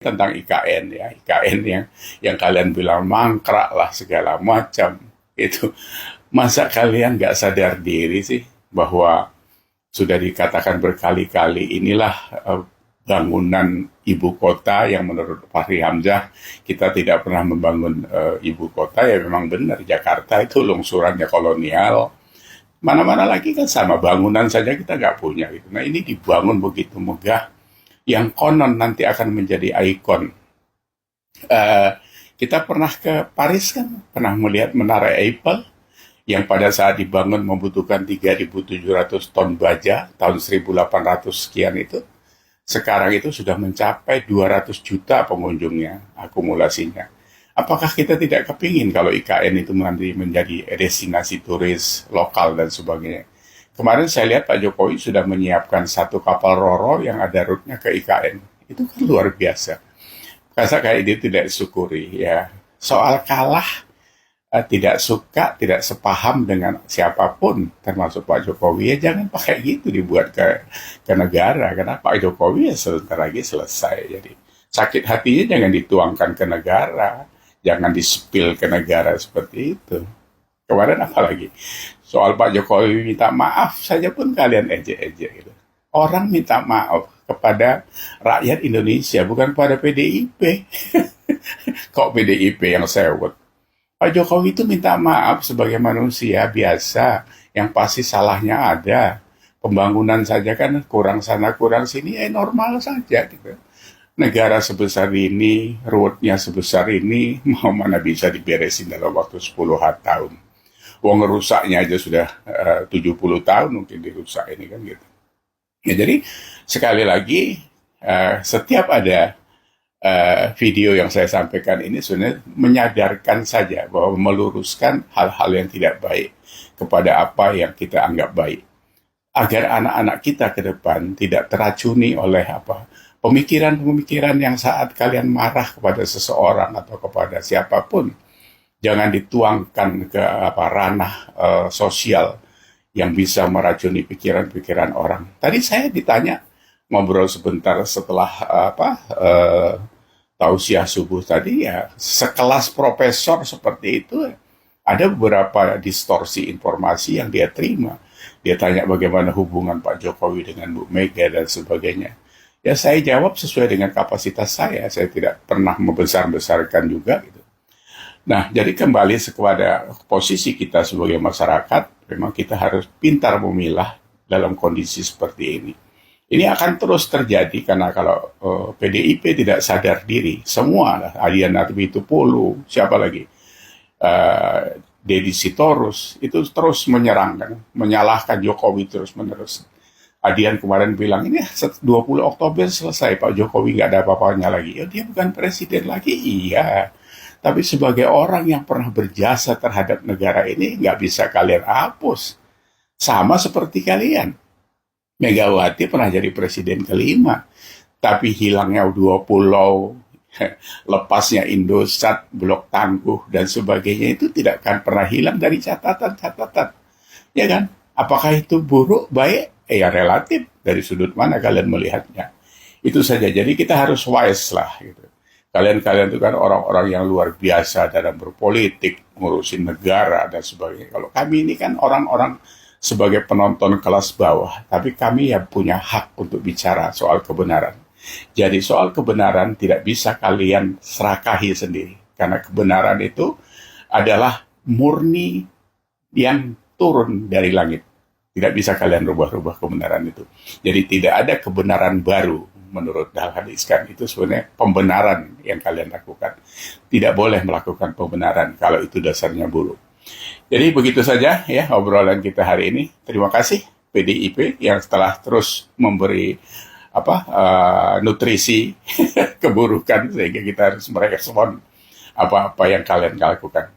tentang IKN ya, IKN yang kalian bilang mangkrak lah segala macam itu. Masa kalian nggak sadar diri sih bahwa sudah dikatakan berkali-kali inilah bangunan ibu kota yang menurut Fahri Hamzah kita tidak pernah membangun ibu kota. Ya memang benar, Jakarta itu lungsurannya kolonial. Mana-mana lagi kan sama, bangunan saja kita nggak punya gitu. Nah ini dibangun begitu megah yang konon nanti akan menjadi ikon. Kita pernah ke Paris kan, pernah melihat Menara Eiffel yang pada saat dibangun membutuhkan 3.700 ton baja tahun 1800 sekian itu. Sekarang itu sudah mencapai 200 juta pengunjungnya, akumulasinya. Apakah kita tidak kepingin kalau IKN itu nanti menjadi destinasi turis lokal dan sebagainya? Kemarin saya lihat Pak Jokowi sudah menyiapkan satu kapal Roro yang ada rute-nya ke IKN. Itu kan luar biasa. Masa kayak itu tidak disyukuri ya. Soal kalah, tidak suka, tidak sepaham dengan siapapun, termasuk Pak Jokowi, ya jangan pakai gitu dibuat ke negara, karena Pak Jokowi ya sebentar lagi selesai. Jadi sakit hatinya jangan dituangkan ke negara, jangan di-spill ke negara seperti itu. Kemarin apa lagi? Soal Pak Jokowi minta maaf saja pun kalian ejek-ejek gitu. Orang minta maaf kepada rakyat Indonesia, bukan pada PDIP. Kok PDIP yang sewot? Pak Jokowi itu minta maaf sebagai manusia biasa, yang pasti salahnya ada. Pembangunan saja kan kurang sana kurang sini, normal saja gitu. Negara sebesar ini, roadnya sebesar ini, mau mana bisa diberesin dalam waktu 10 tahun. Wong rusaknya aja sudah 70 tahun mungkin dirusak ini kan gitu. Ya, jadi sekali lagi setiap ada video yang saya sampaikan ini sebenarnya menyadarkan saja bahwa meluruskan hal-hal yang tidak baik kepada apa yang kita anggap baik, agar anak-anak kita ke depan tidak teracuni oleh pemikiran-pemikiran yang saat kalian marah kepada seseorang atau kepada siapapun, jangan dituangkan ke ranah sosial yang bisa meracuni pikiran-pikiran orang. Tadi saya ditanya, ngobrol sebentar setelah tausiah subuh tadi, ya sekelas profesor seperti itu ada beberapa distorsi informasi yang dia terima. Dia tanya bagaimana hubungan Pak Jokowi dengan Bu Mega dan sebagainya. Ya saya jawab sesuai dengan kapasitas saya tidak pernah membesar-besarkan juga gitu. Nah, jadi kembali kepada posisi kita sebagai masyarakat, memang kita harus pintar memilah dalam kondisi seperti ini. Ini akan terus terjadi karena kalau PDIP tidak sadar diri, semua Adian Apitupulu, siapa lagi, Deddy Sitorus, itu terus menyerang, kan, menyalahkan Jokowi terus-menerus. Adian kemarin bilang, ini 20 Oktober selesai, Pak Jokowi nggak ada apa-apanya lagi. Ya, dia bukan presiden lagi, iya. Tapi sebagai orang yang pernah berjasa terhadap negara ini, nggak bisa kalian hapus. Sama seperti kalian. Megawati pernah jadi presiden kelima, tapi hilangnya 2 pulau, lepasnya Indosat, Blok Tangguh, dan sebagainya itu tidak akan pernah hilang dari catatan-catatan. Ya kan? Apakah itu buruk, baik? Ya relatif, dari sudut mana kalian melihatnya. Itu saja, jadi kita harus wise lah. Gitu. Kalian itu kan orang-orang yang luar biasa dalam berpolitik, ngurusin negara, dan sebagainya. Kalau kami ini kan orang-orang sebagai penonton kelas bawah, tapi kami ya punya hak untuk bicara soal kebenaran. Jadi soal kebenaran tidak bisa kalian serakahi sendiri, karena kebenaran itu adalah murni yang turun dari langit. Tidak bisa kalian rubah-rubah kebenaran itu. Jadi tidak ada kebenaran baru menurut Dahlan Iskan. Itu sebenarnya pembenaran yang kalian lakukan. Tidak boleh melakukan pembenaran kalau itu dasarnya buruk. Jadi begitu saja ya obrolan kita hari ini. Terima kasih PDIP yang setelah terus memberi nutrisi keburukan sehingga kita harus merespon apa-apa yang kalian lakukan.